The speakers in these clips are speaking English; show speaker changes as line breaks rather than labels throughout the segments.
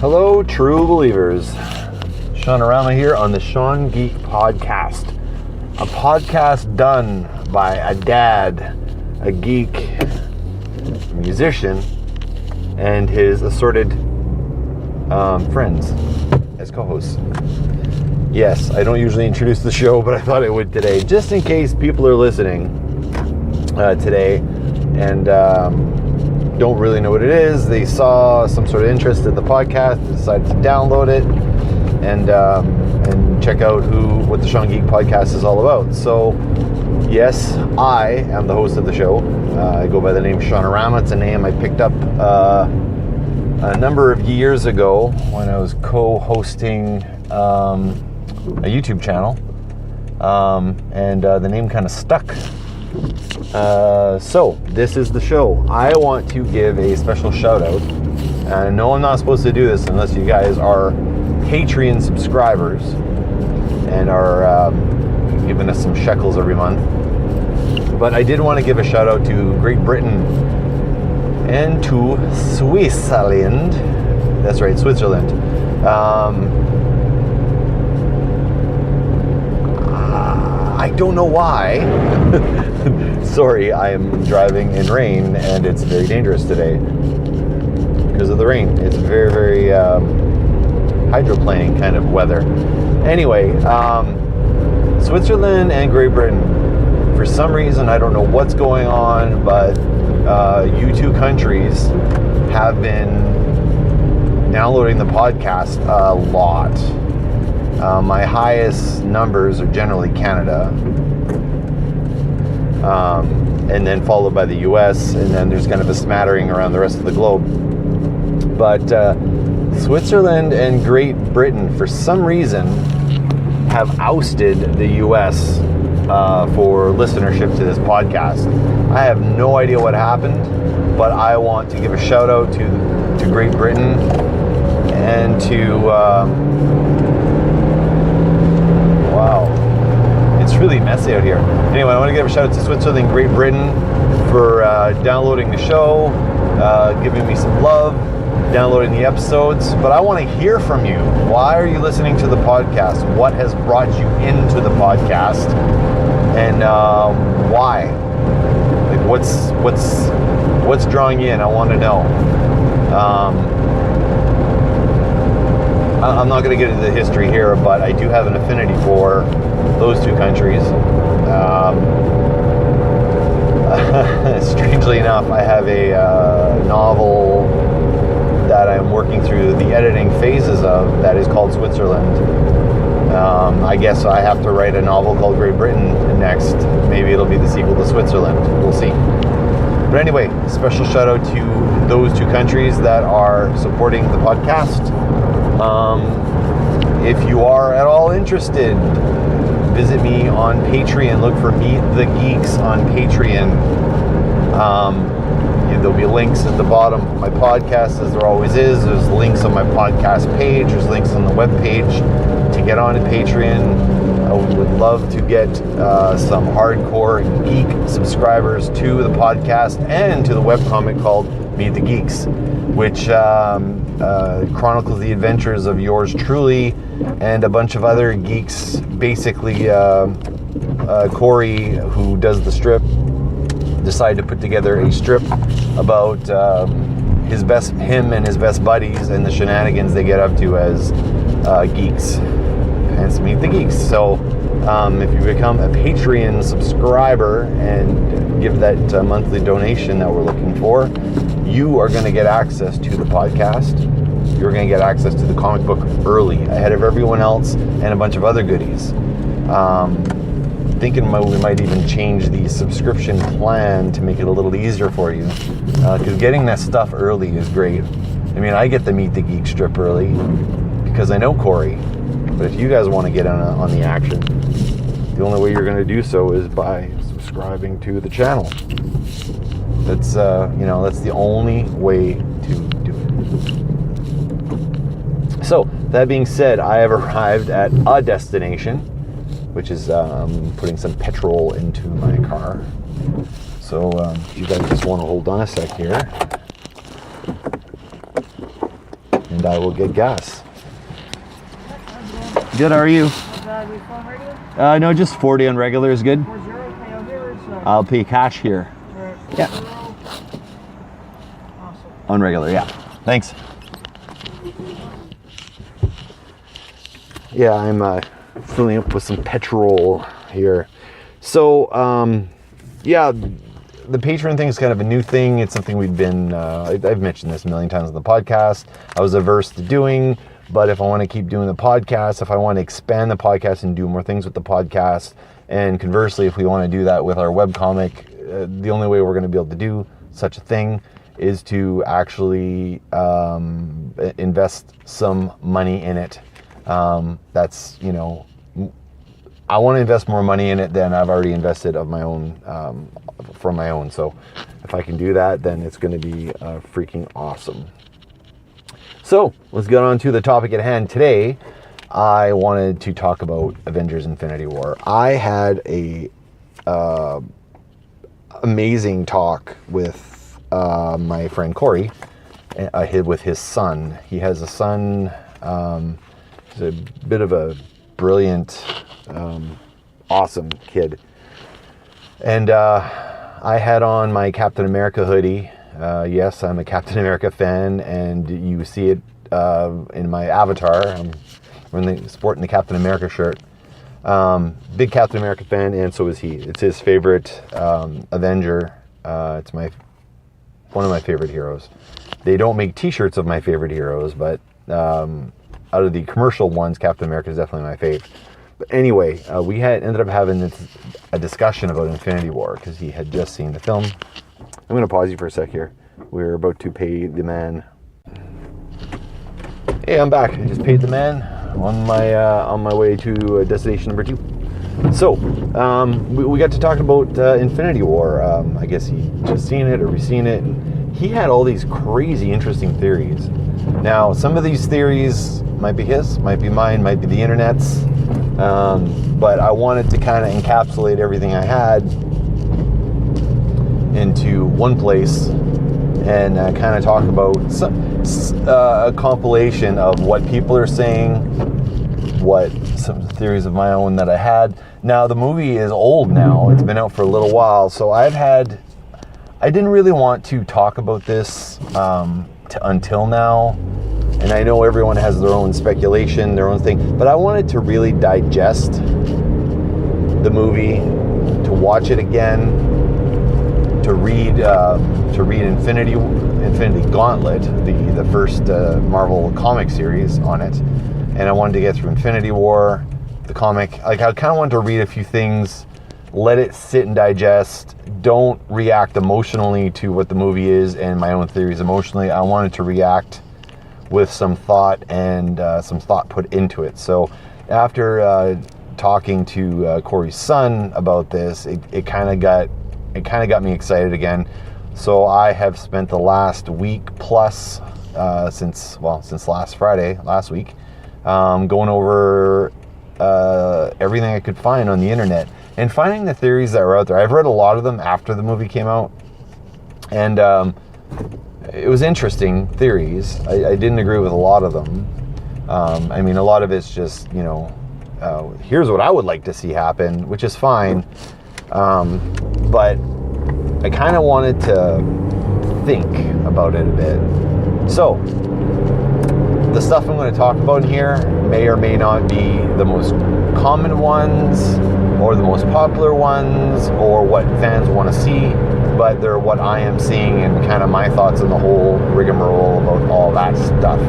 Hello, true believers. Seanorama here on the Sean Geek Podcast. A podcast done by a dad, a geek, a musician, and his assorted friends as co-hosts. Yes, I don't usually introduce the show, but I thought I would today, just in case people are listening today and don't really know what it is. They saw some sort of interest in the podcast, decided to download it, and check out what the Sean Geek Podcast is all about. So, yes, I am the host of the show. I go by the name Seanorama. It's a name I picked up a number of years ago when I was co-hosting a YouTube channel, and the name kind of stuck. So this is the show. I want to give a special shout out. No, I'm not supposed to do this unless you guys are Patreon subscribers and are giving us some shekels every month. But I did want to give a shout out to Great Britain and to Switzerland. That's right, Switzerland. I don't know why. Sorry, I am driving in rain and it's very dangerous today because of the rain. It's very, very hydroplaning kind of weather. Anyway, Switzerland and Great Britain. For some reason, I don't know what's going on, but you two countries have been downloading the podcast a lot. My highest numbers are generally Canada, and then followed by the US, and then there's kind of a smattering around the rest of the globe. But Switzerland and Great Britain, for some reason, have ousted the US for listenership to this podcast. I have no idea what happened, but I want to give a shout out to Great Britain and to wow, it's really messy out here. Anyway, I want to give a shout out to Switzerland and Great Britain for downloading the show, giving me some love, downloading the episodes. But I want to hear from you. Why are you listening to the podcast? What has brought you into the podcast? And why? Like, what's drawing you in? I want to know. I'm not going to get into the history here, but I do have an affinity for those two countries. Strangely enough, I have a novel that I'm working through the editing phases of that is called Switzerland. I guess I have to write a novel called Great Britain next. Maybe it'll be the sequel to Switzerland. We'll see. But anyway, special shout out to those two countries that are supporting the podcast. If you are at all interested, visit me on Patreon. Look for Meet the Geeks on Patreon. There'll be links at the bottom of my podcast, as there always is. There's links on my podcast page. There's links on the webpage to get on to Patreon. I would love to get some hardcore geek subscribers to the podcast and to the webcomic called Meet the Geeks, which chronicles the adventures of yours truly and a bunch of other geeks. Basically, Corey, who does the strip, decided to put together a strip about him and his best buddies and the shenanigans they get up to as geeks. Hence, Meet the Geeks. So, if you become a Patreon subscriber and give that monthly donation that we're looking for, you are going to get access to the podcast. You're going to get access to the comic book early, ahead of everyone else, and a bunch of other goodies. Thinking we might even change the subscription plan to make it a little easier for you, because getting that stuff early is great. I mean, I get the Meet the Geek strip early because I know Corey, but if you guys want to get on the action, the only way you're going to do so is by subscribing to the channel. That's that's the only way to do it. So that being said, I have arrived at a destination, which is putting some petrol into my car. So if you guys just want to hold on a sec here. And and I will get gas. Good, how are you? No, just 40 on regular is good. I'll pay cash here. Yeah. On regular, yeah. Thanks. Yeah, I'm filling up with some petrol here. So, yeah, the Patreon thing is kind of a new thing. It's something we've been, I've mentioned this a million times on the podcast. I was averse to doing, but if I want to keep doing the podcast, if I want to expand the podcast and do more things with the podcast, and conversely, if we want to do that with our webcomic, the only way we're going to be able to do such a thing is to actually invest some money in it. That's, you know, I want to invest more money in it than I've already invested of my own, from my own. So if I can do that, then it's going to be freaking awesome. So let's get on to the topic at hand. Today, I wanted to talk about Avengers Infinity War. I had a amazing talk with my friend Corey, with his son. He has a son. He's a bit of a brilliant, awesome kid. And I had on my Captain America hoodie. Yes, I'm a Captain America fan, and you see it in my avatar. I'm sporting the Captain America shirt. Big Captain America fan, and so is he. It's his favorite Avenger. It's one of my favorite heroes. They don't make T-shirts of my favorite heroes, but out of the commercial ones, Captain America is definitely my fave. But anyway, we ended up having a discussion about Infinity War because he had just seen the film. I'm going to pause you for a sec here. We're about to pay the man. Hey, I'm back. I just paid the man on my way to destination number 2. So, we got to talk about Infinity War. I guess he just seen it or re-seen it. And he had all these crazy, interesting theories. Now, some of these theories might be his, might be mine, might be the internet's. But I wanted to kind of encapsulate everything I had into one place and kind of talk about a compilation of what people are saying, what some theories of my own that I had. Now, the movie is old now. It's been out for a little while, so I didn't really want to talk about this until now. And I know everyone has their own speculation, their own thing, but I wanted to really digest the movie, to watch it again, to read Infinity Gauntlet, the first Marvel comic series on it, and I wanted to get through Infinity War, the comic. Like, I kind of wanted to read a few things, let it sit and digest. Don't react emotionally to what the movie is and my own theories emotionally. I wanted to react with some thought and some thought put into it. So after talking to Corey's son about this, it kind of got me excited again. So I have spent the last week plus since last week, going over everything I could find on the internet and finding the theories that were out there. I've read a lot of them after the movie came out, and it was interesting theories. I didn't agree with a lot of them. I mean, a lot of it's just, here's what I would like to see happen, which is fine. But I kind of wanted to think about it a bit. So, the stuff I'm going to talk about in here may or may not be the most common ones, or the most popular ones, or what fans want to see, but they're what I am seeing and kind of my thoughts on the whole rigmarole about all that stuff.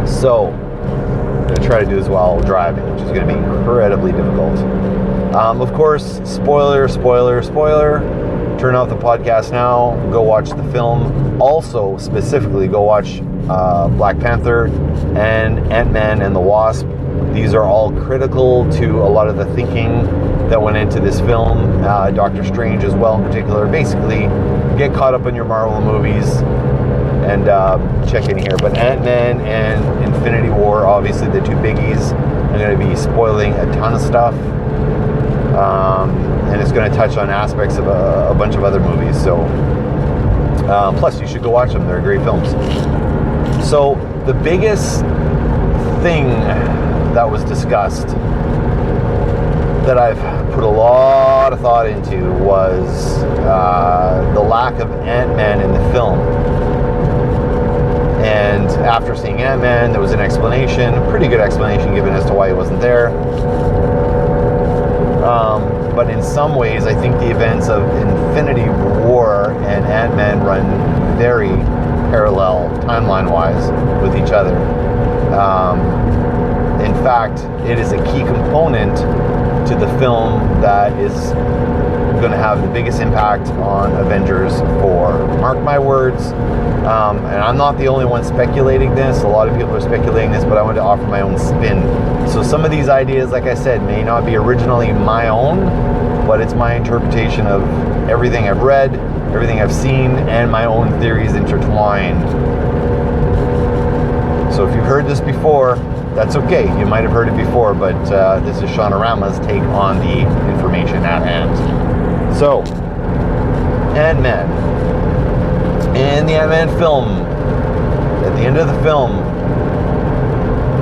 So, I'm going to try to do this while driving, which is going to be incredibly difficult. Of course, spoiler. Turn off the podcast now. Go watch the film. Also, specifically, go watch Black Panther and Ant-Man and the Wasp. These are all critical to a lot of the thinking that went into this film. Doctor Strange as well in particular. Basically, get caught up on your Marvel movies and check in here. But Ant-Man and Infinity War, obviously the two biggies. I'm going to be spoiling a ton of stuff. And it's going to touch on aspects of a bunch of other movies. So, plus you should go watch them. They're great films. So, the biggest thing that was discussed that I've put a lot of thought into was the lack of Ant-Man in the film. And after seeing Ant-Man, there was an explanation, a pretty good explanation given as to why he wasn't there. But in some ways, I think the events of Infinity War and Ant-Man run very parallel, timeline-wise, with each other. In fact, it is a key component to the film that is going to have the biggest impact on Avengers 4. Mark my words. And I'm not the only one speculating this. A lot of people are speculating this, but I want to offer my own spin. So some of these ideas, like I said, may not be originally my own, but it's my interpretation of everything I've read, everything I've seen, and my own theories intertwined. So if you've heard this before, that's okay. You might have heard it before, but this is Seanorama's take on the information at hand. So, Ant-Man. In the Ant-Man film, at the end of the film,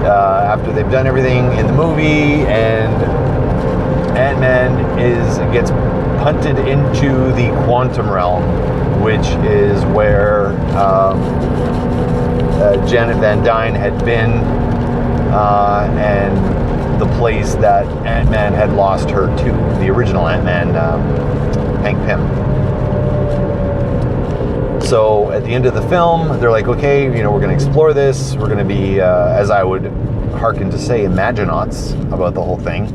after they've done everything in the movie, and Ant-Man gets punted into the quantum realm, which is where Janet Van Dyne had been, and the place that Ant-Man had lost her to, the original Ant-Man, Hank Pym. So at the end of the film, they're like, okay, we're going to explore this. We're going to be, as I would hearken to say, Imaginauts about the whole thing.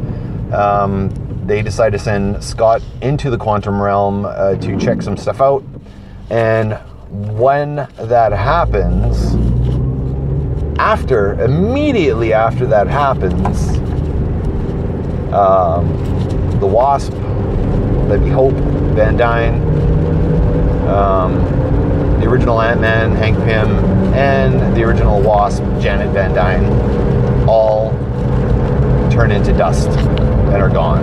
They decide to send Scott into the quantum realm to check some stuff out. And when that happens, immediately after that happens, the Wasp, that'd be Hope, Van Dyne, the original Ant-Man, Hank Pym, and the original Wasp, Janet Van Dyne, all turn into dust and are gone,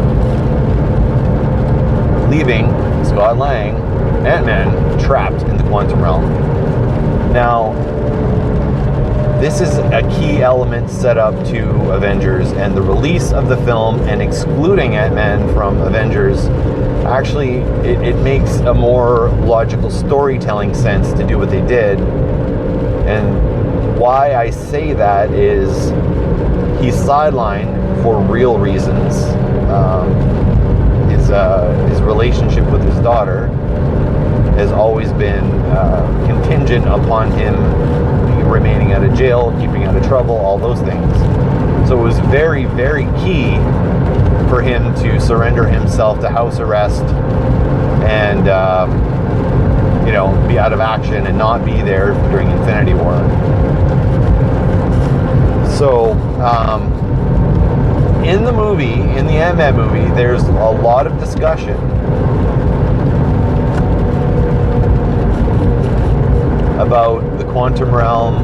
leaving Scott Lang, Ant-Man, trapped in the quantum realm. Now, this is a key element set up to Avengers, and the release of the film and excluding Ant-Man from Avengers, actually, it makes a more logical storytelling sense to do what they did. And why I say that is he's sidelined for real reasons. His relationship with his daughter has always been contingent upon him remaining out of jail, keeping out of trouble, all those things. So it was very, very key for him to surrender himself to house arrest and, be out of action and not be there during Infinity War. So, in the movie, in the Ant-Man movie, there's a lot of discussion about the quantum realm,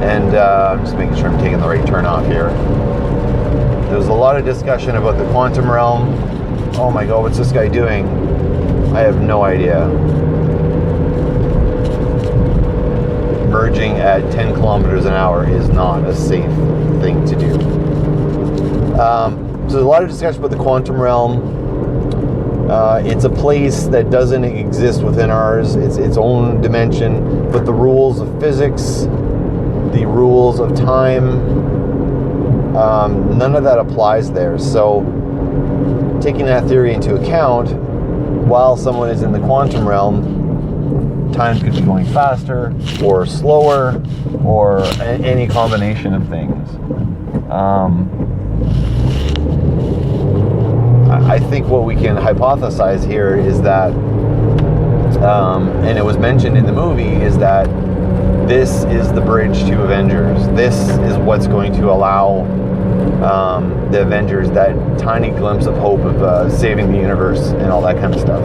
and I'm just making sure I'm taking the right turn off here. There's a lot of discussion about the quantum realm. Oh my god, what's this guy doing? I have no idea. Merging at 10 kilometers an hour is not a safe thing to do. So there's a lot of discussion about the quantum realm. It's a place that doesn't exist within ours. It's its own dimension, but the rules of physics, the rules of time, none of that applies there. So taking that theory into account, while someone is in the quantum realm, time could be going faster or slower or any combination of things. I think what we can hypothesize here is that, and it was mentioned in the movie, is that this is the bridge to Avengers. This is what's going to allow the Avengers that tiny glimpse of hope of saving the universe and all that kind of stuff.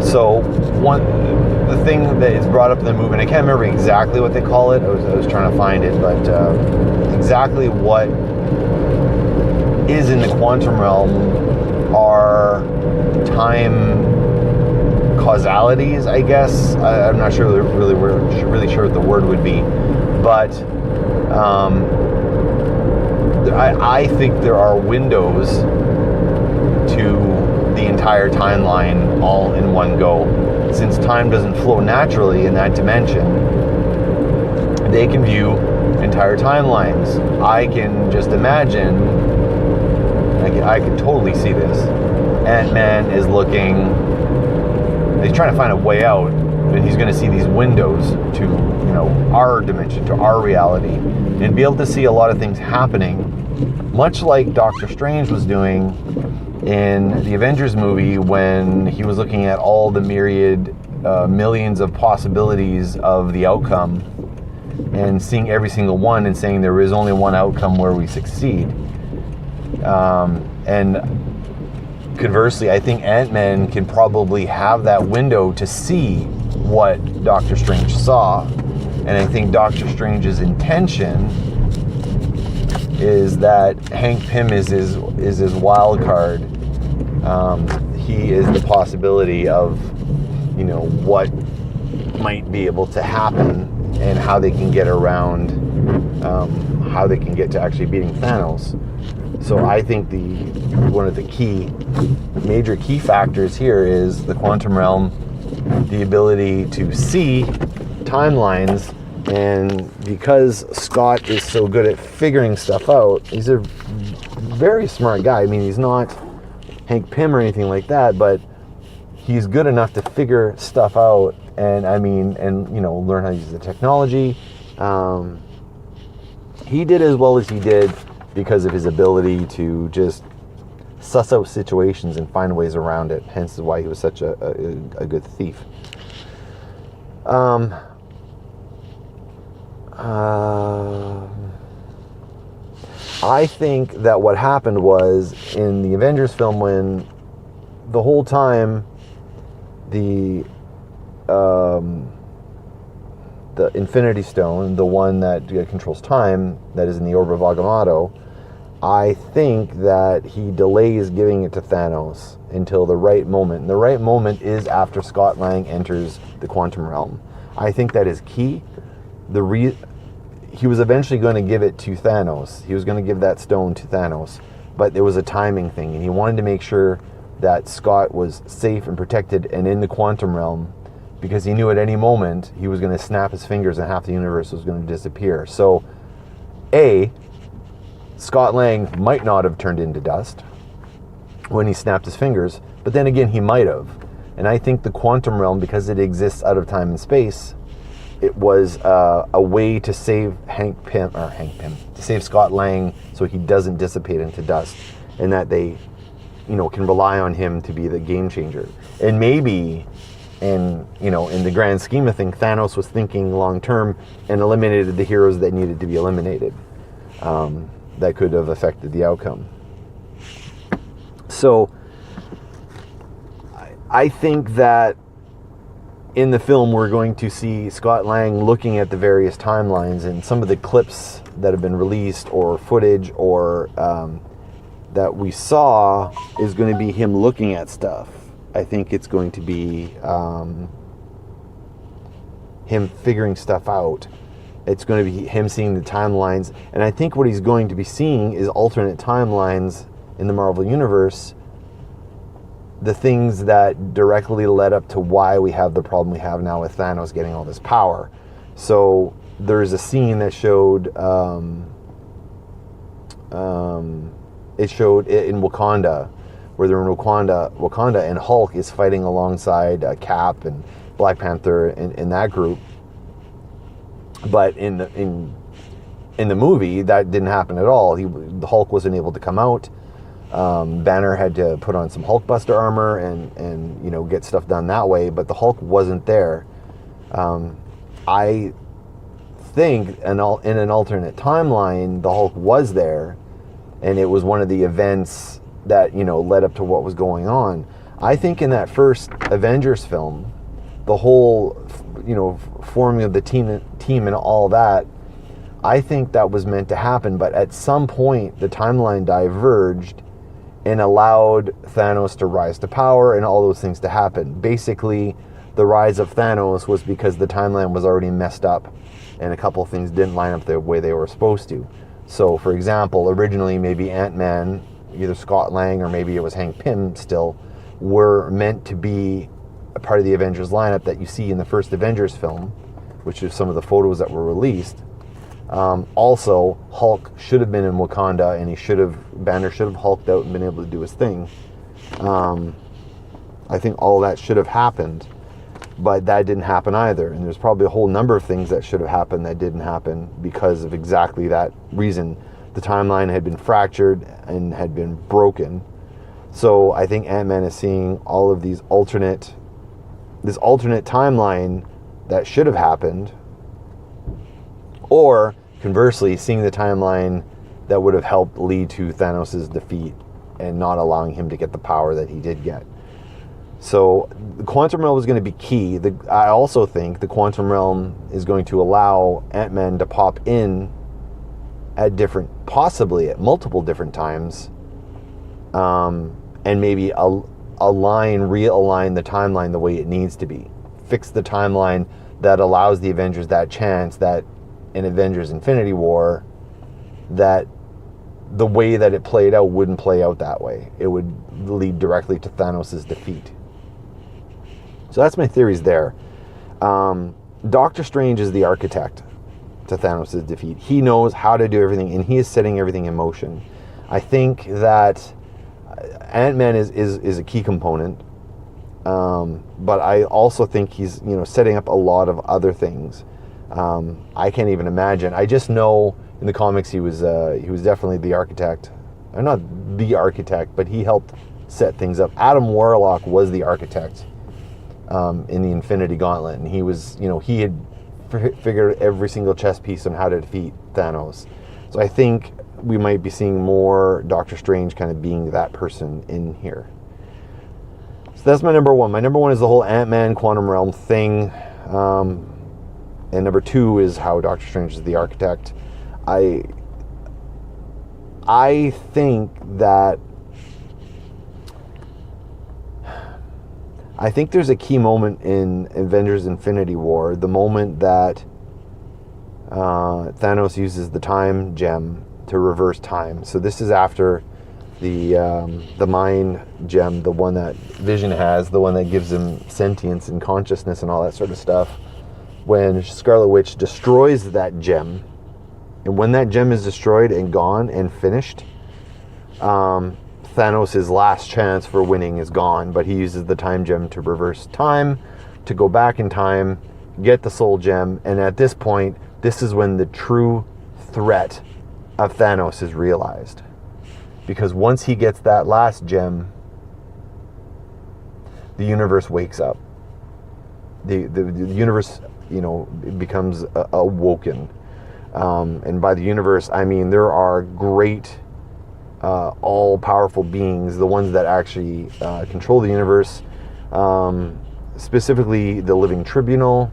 So the thing that is brought up in the movie, and I can't remember exactly what they call it. I was trying to find it, but exactly what is in the quantum realm are time causalities, I guess. I'm not sure really sure what the word would be, but I think there are windows to the entire timeline all in one go. Since time doesn't flow naturally in that dimension, they can view entire timelines. I can just imagine, I can totally see this. Ant-Man is looking, he's trying to find a way out, and he's going to see these windows to, our dimension, to our reality, and be able to see a lot of things happening, much like Doctor Strange was doing in the Avengers movie when he was looking at all the myriad, millions of possibilities of the outcome and seeing every single one and saying there is only one outcome where we succeed. And conversely, I think Ant-Man can probably have that window to see what Doctor Strange saw. And I think Doctor Strange's intention is that Hank Pym is his wild card. He is the possibility of, what might be able to happen and how they can get around, how they can get to actually beating Thanos. So I think one of the major key factors here is the quantum realm, the ability to see timelines, and because Scott is so good at figuring stuff out, he's a very smart guy. I mean, he's not Hank Pym or anything like that, but he's good enough to figure stuff out and learn how to use the technology. He did as well as he did because of his ability to just suss out situations and find ways around it. Hence why he was such a good thief. I think that what happened was in the Avengers film, when the whole time the Infinity Stone, the one that controls time, that is in the orb of Agamotto, I think that he delays giving it to Thanos until the right moment. And the right moment is after Scott Lang enters the quantum realm. I think that is key. He was eventually going to give it to Thanos. He was going to give that stone to Thanos. But there was a timing thing, and he wanted to make sure that Scott was safe and protected and in the quantum realm, because he knew at any moment he was going to snap his fingers and half the universe was going to disappear. So, Scott Lang might not have turned into dust when he snapped his fingers, but then again, he might have. And I think the quantum realm, because it exists out of time and space, it was a way to save to save Scott Lang so he doesn't dissipate into dust, and that they, can rely on him to be the game changer. And maybe, in the grand scheme of things, Thanos was thinking long term and eliminated the heroes that needed to be eliminated. That could have affected the outcome. So I think that in the film we're going to see Scott Lang looking at the various timelines, and some of the clips that have been released or footage or that we saw is going to be him looking at stuff. I think it's going to be him figuring stuff out. It's going to be him seeing the timelines. And I think what he's going to be seeing is alternate timelines in the Marvel Universe. The things that directly led up to why we have the problem we have now with Thanos getting all this power. So there's a scene that showed, it showed it in Wakanda, where they're in Wakanda, and Hulk is fighting alongside Cap and Black Panther in that group. But in the movie, that didn't happen at all. The Hulk wasn't able to come out. Banner had to put on some Hulkbuster armor and get stuff done that way. But the Hulk wasn't there. I think in an alternate timeline, the Hulk was there, and it was one of the events that led up to what was going on. I think in that first Avengers film, the whole forming of the team and all that, I think that was meant to happen, but at some point the timeline diverged and allowed Thanos to rise to power and all those things to happen. Basically, the rise of Thanos was because the timeline was already messed up and a couple of things didn't line up the way they were supposed to. So, for example, originally maybe Ant-Man, either Scott Lang or maybe it was Hank Pym still, were meant to be a part of the Avengers lineup that you see in the first Avengers film, which is some of the photos that were released. Also, Hulk should have been in Wakanda, and Banner should have hulked out and been able to do his thing. I think all that should have happened, but that didn't happen either. And there's probably a whole number of things that should have happened that didn't happen because of exactly that reason. The timeline had been fractured and had been broken. So I think Ant-Man is seeing all of this alternate timeline that should have happened, or conversely, seeing the timeline that would have helped lead to Thanos' defeat and not allowing him to get the power that he did get. So the quantum realm is going to be key. I also think the quantum realm is going to allow Ant-Man to pop in possibly at multiple different times, and maybe realign the timeline the way it needs to be. Fix the timeline that allows the Avengers that chance that in Avengers Infinity War, that the way that it played out wouldn't play out that way. It would lead directly to Thanos' defeat. So that's my theories there. Doctor Strange is the architect to Thanos' defeat. He knows how to do everything, and he is setting everything in motion. I think that Ant-Man is a key component, but I also think he's setting up a lot of other things. I can't even imagine. I just know in the comics he was definitely the architect. Or not the architect, but he helped set things up. Adam Warlock was the architect in the Infinity Gauntlet, and he had figured every single chess piece on how to defeat Thanos. So I think we might be seeing more Doctor Strange kind of being that person in here. So that's my number one. My number one is the whole Ant-Man quantum realm thing. And number two is how Doctor Strange is the architect. I think there's a key moment in Avengers Infinity War, the moment that Thanos uses the time gem to reverse time. So this is after the mind gem, the one that Vision has, the one that gives him sentience and consciousness and all that sort of stuff. When Scarlet Witch destroys that gem, and when that gem is destroyed and gone and finished, Thanos' last chance for winning is gone, but he uses the time gem to reverse time, to go back in time, get the soul gem, and at this point, this is when the true threat of Thanos is realized. Because once he gets that last gem, the universe wakes up. The universe, becomes awoken. And by the universe, I mean there are great, all-powerful beings, the ones that actually control the universe, specifically the Living Tribunal.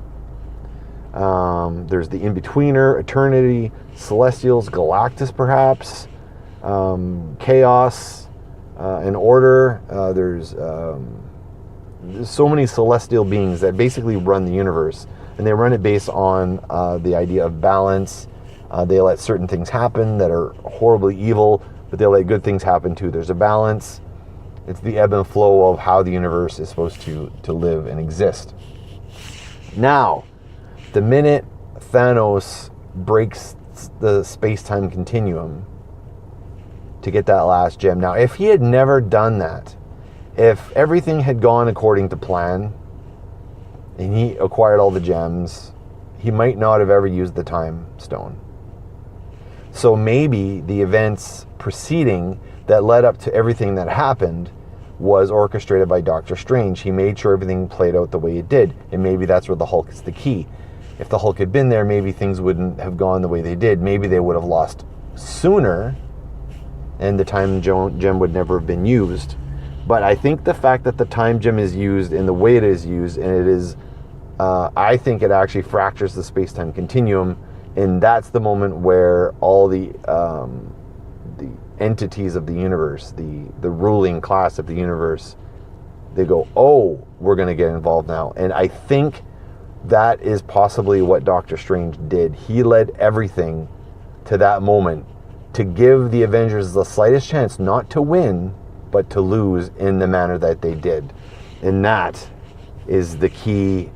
There's the In-Betweener, Eternity, Celestials, Galactus perhaps, Chaos, and Order. There's so many celestial beings that basically run the universe, and they run it based on the idea of balance. They let certain things happen that are horribly evil, but they let good things happen too. There's a balance. It's the ebb and flow of how the universe is supposed to live and exist. Now, the minute Thanos breaks the space-time continuum to get that last gem. Now, if he had never done that, if everything had gone according to plan and he acquired all the gems, he might not have ever used the time stone. So maybe the events preceding that led up to everything that happened was orchestrated by Doctor Strange. He made sure everything played out the way it did, and maybe that's where the Hulk is the key. If the Hulk had been there, maybe things wouldn't have gone the way they did. Maybe they would have lost sooner, and the time gem would never have been used. But I think the fact that the time gem is used in the way it is used, and it is, I think it actually fractures the space-time continuum, and that's the moment where all the entities of the universe, the ruling class of the universe, they go, oh, we're going to get involved now. And I think that is possibly what Doctor Strange did. He led everything to that moment to give the Avengers the slightest chance not to win, but to lose in the manner that they did. And that is the key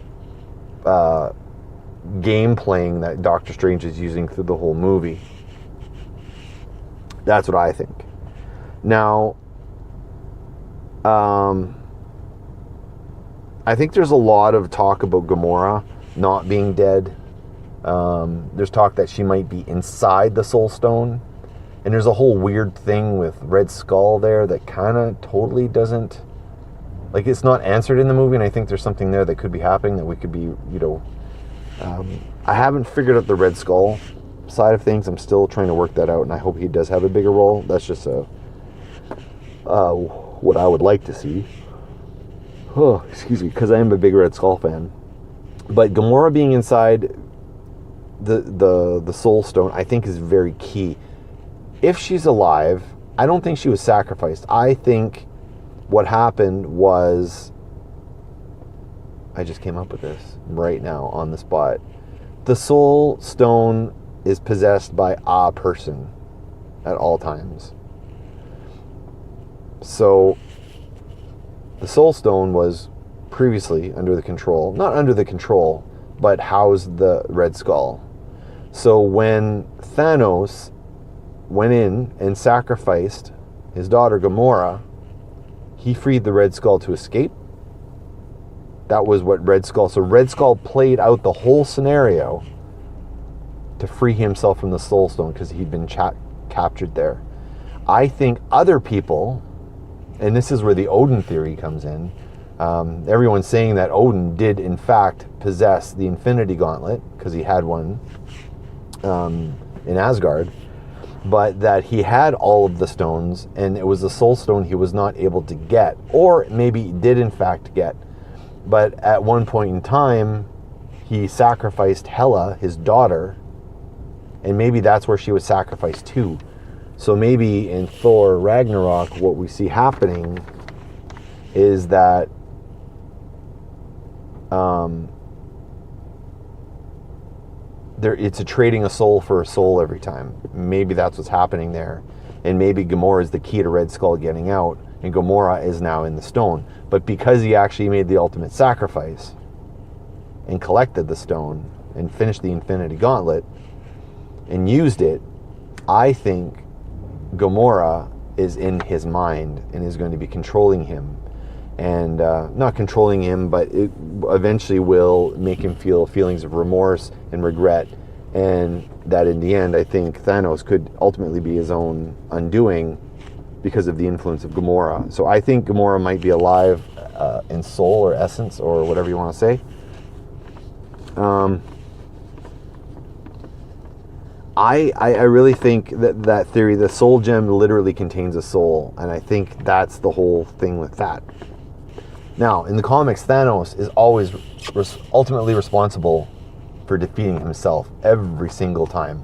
game playing that Doctor Strange is using through the whole movie. That's what I think. Now, I think there's a lot of talk about Gamora not being dead. There's talk that she might be inside the Soul Stone. And there's a whole weird thing with Red Skull there that kind of totally doesn't... Like, it's not answered in the movie, and I think there's something there that could be happening that we could be, I haven't figured out the Red Skull side of things. I'm still trying to work that out, and I hope he does have a bigger role. That's just what I would like to see. Oh, excuse me, because I am a big Red Skull fan. But Gamora being inside the Soul Stone, I think, is very key. If she's alive, I don't think she was sacrificed. I think what happened was... I just came up with this right now on the spot. The Soul Stone is possessed by a person at all times. So the Soul Stone was previously under the control, not under the control, but housed the Red Skull. So when Thanos went in and sacrificed his daughter Gamora, he freed the Red Skull to escape. That was what Red Skull... So Red Skull played out the whole scenario to free himself from the Soul Stone because he'd been captured there. I think other people, and this is where the Odin theory comes in, everyone's saying that Odin did in fact possess the Infinity Gauntlet because he had one in Asgard, but that he had all of the stones and it was the Soul Stone he was not able to get, or maybe he did in fact get. But at one point in time, he sacrificed Hela, his daughter, and maybe that's where she was sacrificed too. So maybe in Thor Ragnarok, what we see happening is that it's a trading a soul for a soul every time. Maybe that's what's happening there. And maybe Gamora is the key to Red Skull getting out, and Gamora is now in the stone. But because he actually made the ultimate sacrifice and collected the stone and finished the Infinity Gauntlet and used it, I think Gamora is in his mind and is going to be controlling him. And not controlling him, but it eventually will make him feel feelings of remorse and regret. And that in the end, I think Thanos could ultimately be his own undoing because of the influence of Gamora. So I think Gamora might be alive in soul or essence or whatever you want to say. I really think that theory, the soul gem literally contains a soul, and I think that's the whole thing with that. Now, in the comics, Thanos is always ultimately responsible for defeating himself every single time.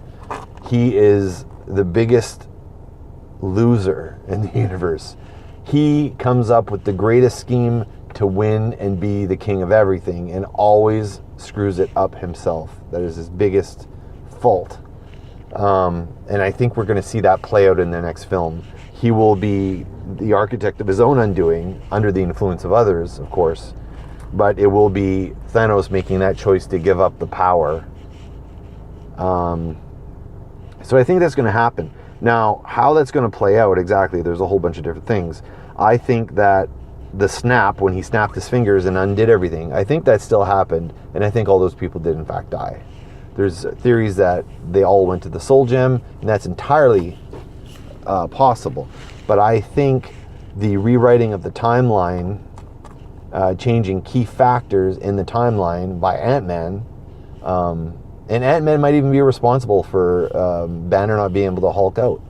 He is the biggest loser in the universe. He comes up with the greatest scheme to win and be the king of everything and always screws it up himself. That is his biggest fault. And I think we're going to see that play out in the next film. He will be the architect of his own undoing, under the influence of others, of course. But it will be Thanos making that choice to give up the power. So I think that's going to happen. Now, how that's going to play out exactly, there's a whole bunch of different things. I think that the snap, when he snapped his fingers and undid everything, I think that still happened. And I think all those people did in fact die. There's theories that they all went to the Soul Gem, and that's entirely possible. But I think the rewriting of the timeline, changing key factors in the timeline by Ant-Man, and Ant-Man might even be responsible for Banner not being able to Hulk out.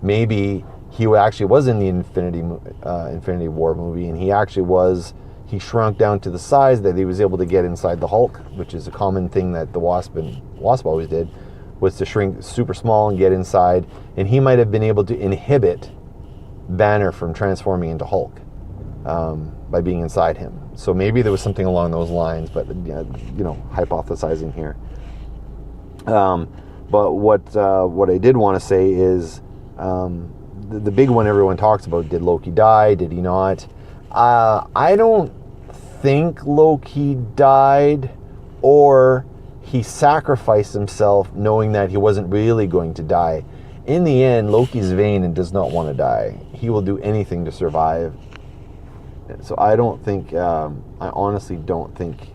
Maybe he actually was in the Infinity War movie, and he shrunk down to the size that he was able to get inside the Hulk, which is a common thing that the Wasp always did, was to shrink super small and get inside, and he might have been able to inhibit Banner from transforming into Hulk by being inside him. So maybe there was something along those lines, but hypothesizing here. But what I did want to say is the big one everyone talks about: did Loki die? Did he not? I don't think Loki died, or he sacrificed himself knowing that he wasn't really going to die. In the end, Loki's vain and does not want to die. He will do anything to survive. So I don't think, I honestly don't think,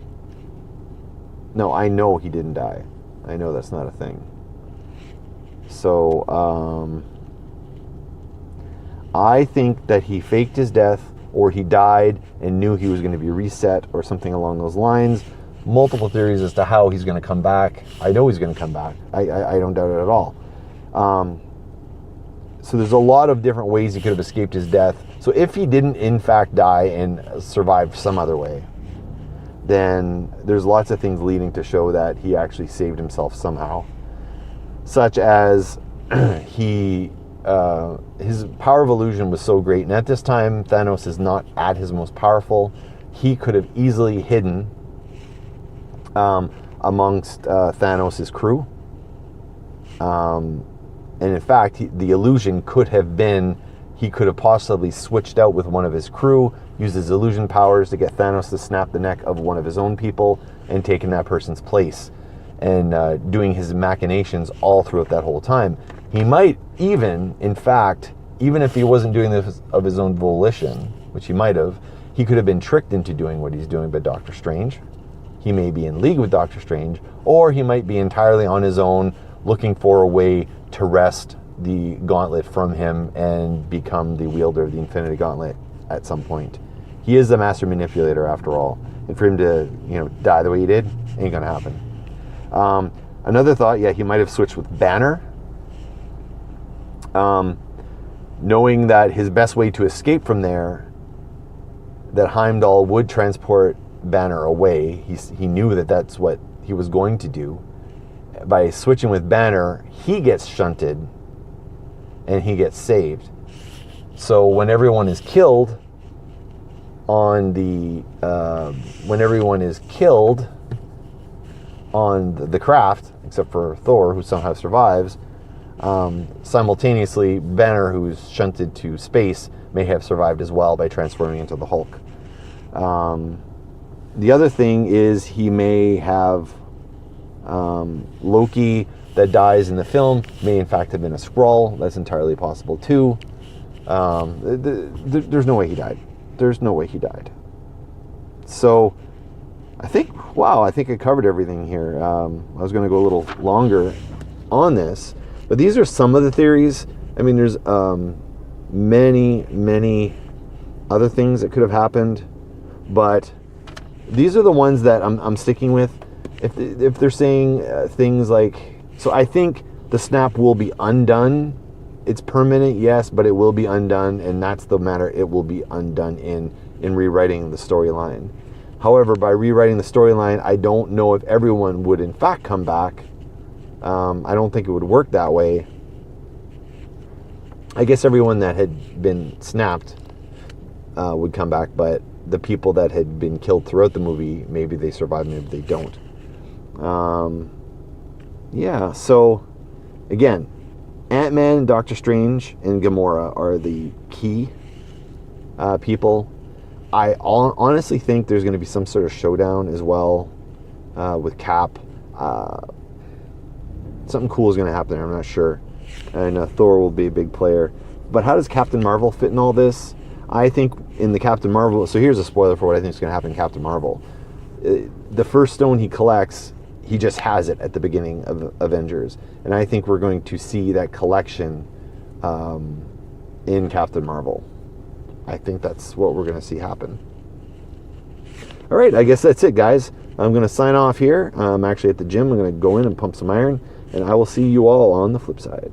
no, I know he didn't die. I know that's not a thing. So I think that he faked his death, or he died and knew he was going to be reset, or something along those lines. Multiple theories as to how he's going to come back. I know he's going to come back. I don't doubt it at all. So there's a lot of different ways he could have escaped his death. So if he didn't in fact die and survived some other way, then there's lots of things leading to show that he actually saved himself somehow. Such as his power of illusion was so great, and at this time Thanos is not at his most powerful. He could have easily hidden amongst Thanos' crew. And in fact, the illusion could have been, he could have possibly switched out with one of his crew, used his illusion powers to get Thanos to snap the neck of one of his own people, and taken that person's place, and doing his machinations all throughout that whole time. He might even, in fact, even if he wasn't doing this of his own volition, which he might have, he could have been tricked into doing what he's doing by Doctor Strange. He may be in league with Doctor Strange, or he might be entirely on his own, looking for a way to wrest the gauntlet from him and become the wielder of the Infinity Gauntlet at some point. He is the master manipulator after all. And for him to, die the way he did, ain't gonna happen. Another thought, he might have switched with Banner. Knowing that his best way to escape from there, that Heimdall would transport Banner away. He knew that that's what he was going to do. By switching with Banner, he gets shunted and he gets saved. So when everyone is killed on the craft, except for Thor, who somehow survives, simultaneously Banner, who's shunted to space, may have survived as well by transforming into the Hulk. The other thing is he may have Loki that dies in the film may in fact have been a Skrull. That's entirely possible too. There's no way he died. There's no way he died. So I think I covered everything here. I was going to go a little longer on this, but these are some of the theories. I mean, there's many other things that could have happened, but these are the ones that I'm sticking with. If they're saying things like, so I think the snap will be undone. It's permanent, yes, but it will be undone, and that's the matter. It will be undone in rewriting the storyline. However, by rewriting the storyline, I don't know if everyone would in fact come back. I don't think it would work that way. I guess everyone that had been snapped would come back, but the people that had been killed throughout the movie, maybe they survive, maybe they don't. So again, Ant-Man, Doctor Strange, and Gamora are the key people. I honestly think there's going to be some sort of showdown as well with Cap. Something cool is going to happen there, I'm not sure. And Thor will be a big player. But how does Captain Marvel fit in all this? I think in the Captain Marvel... So here's a spoiler for what I think is going to happen in Captain Marvel. The first stone he collects, he just has it at the beginning of Avengers. And I think we're going to see that collection in Captain Marvel. I think that's what we're going to see happen. All right, I guess that's it, guys. I'm going to sign off here. I'm actually at the gym. I'm going to go in and pump some iron. And I will see you all on the flip side.